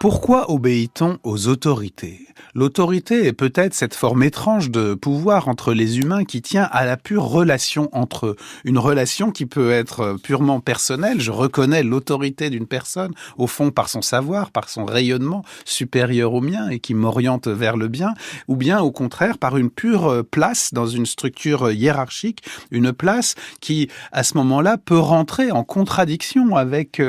Pourquoi obéit-on aux autorités? L'autorité est peut-être cette forme étrange de pouvoir entre les humains qui tient à la pure relation entre eux. Une relation qui peut être purement personnelle. Je reconnais l'autorité d'une personne, au fond par son savoir, par son rayonnement supérieur au mien et qui m'oriente vers le bien, ou bien au contraire par une pure place dans une structure hiérarchique, une place qui, à ce moment-là, peut rentrer en contradiction avec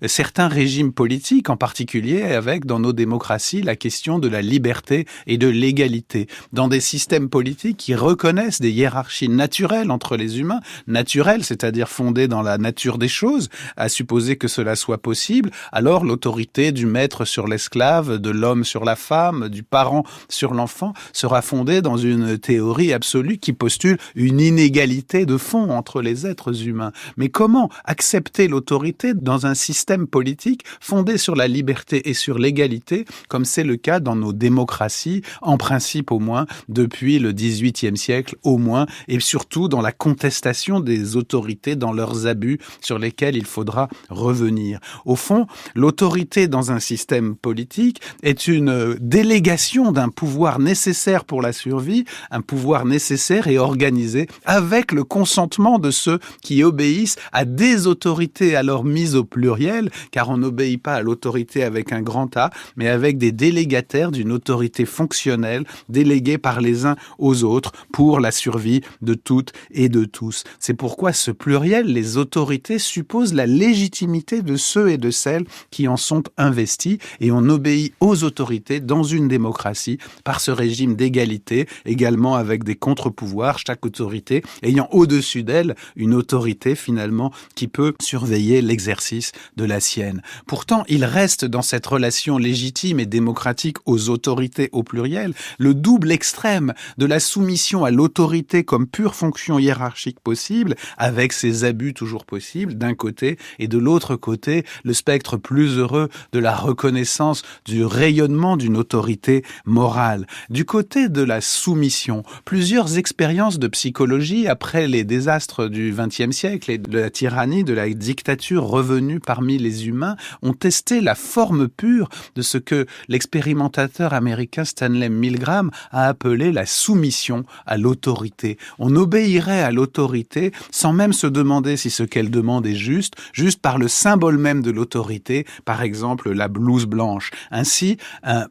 certains régimes politiques, en particulier avec, dans nos démocraties, la question de la liberté et de l'égalité. Dans des systèmes politiques qui reconnaissent des hiérarchies naturelles entre les humains, naturelles, c'est-à-dire fondées dans la nature des choses, à supposer que cela soit possible, alors l'autorité du maître sur l'esclave, de l'homme sur la femme, du parent sur l'enfant, sera fondée dans une théorie absolue qui postule une inégalité de fond entre les êtres humains. Mais comment accepter l'autorité dans un système politique fondé sur la liberté et sur l'égalité, comme c'est le cas dans nos démocraties, en principe au moins, depuis le XVIIIe siècle au moins, et surtout dans la contestation des autorités, dans leurs abus sur lesquels il faudra revenir. Au fond, l'autorité dans un système politique est une délégation d'un pouvoir nécessaire pour la survie, un pouvoir nécessaire et organisé avec le consentement de ceux qui obéissent à des autorités alors mises au pluriel, car on n'obéit pas à l'autorité avec un grand A, mais avec des délégataires d'une autorité fonctionnelle, délégués par les uns aux autres pour la survie de toutes et de tous. C'est pourquoi ce pluriel, les autorités, suppose la légitimité de ceux et de celles qui en sont investis, et on obéit aux autorités dans une démocratie par ce régime d'égalité, également avec des contre-pouvoirs, chaque autorité ayant au-dessus d'elle une autorité finalement qui peut surveiller l'exercice de la sienne. Pourtant, il reste dans cette relation légitime et démocratique aux autorités au pluriel le double extrême de la soumission à l'autorité comme pure fonction hiérarchique possible, avec ses abus toujours possibles d'un côté, et de l'autre côté, le spectre plus heureux de la reconnaissance du rayonnement d'une autorité morale. Du côté de la soumission, plusieurs expériences de psychologie après les désastres du XXe siècle et de la tyrannie, de la dictature revenue parmi les humains ont testé la forme pure de ce que l'expérimentateur américain Stanley Milgram a appelé la soumission à l'autorité. On obéirait à l'autorité sans même se demander si ce qu'elle demande est juste par le symbole même de l'autorité, par exemple la blouse blanche. Ainsi,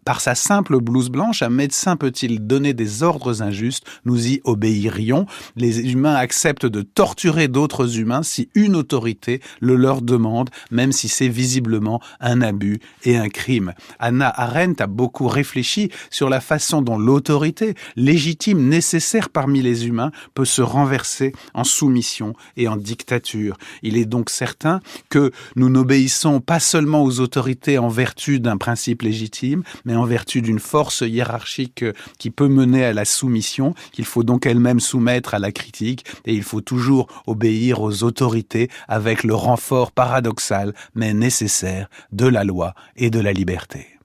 par sa simple blouse blanche, un médecin peut-il donner des ordres injustes? Nous y obéirions. Les humains acceptent de torturer d'autres humains si une autorité le leur demande, même si c'est visiblement un abus et un crime. Hannah Arendt a beaucoup réfléchi sur la façon dont l'autorité, légitime, nécessaire parmi les humains, peut se renverser en soumission et en dictature. Il est donc certain que nous n'obéissons pas seulement aux autorités en vertu d'un principe légitime, mais en vertu d'une force hiérarchique qui peut mener à la soumission, qu'il faut donc elle-même soumettre à la critique, et il faut toujours obéir aux autorités avec le renfort paradoxal mais nécessaire de la loi et de la liberté.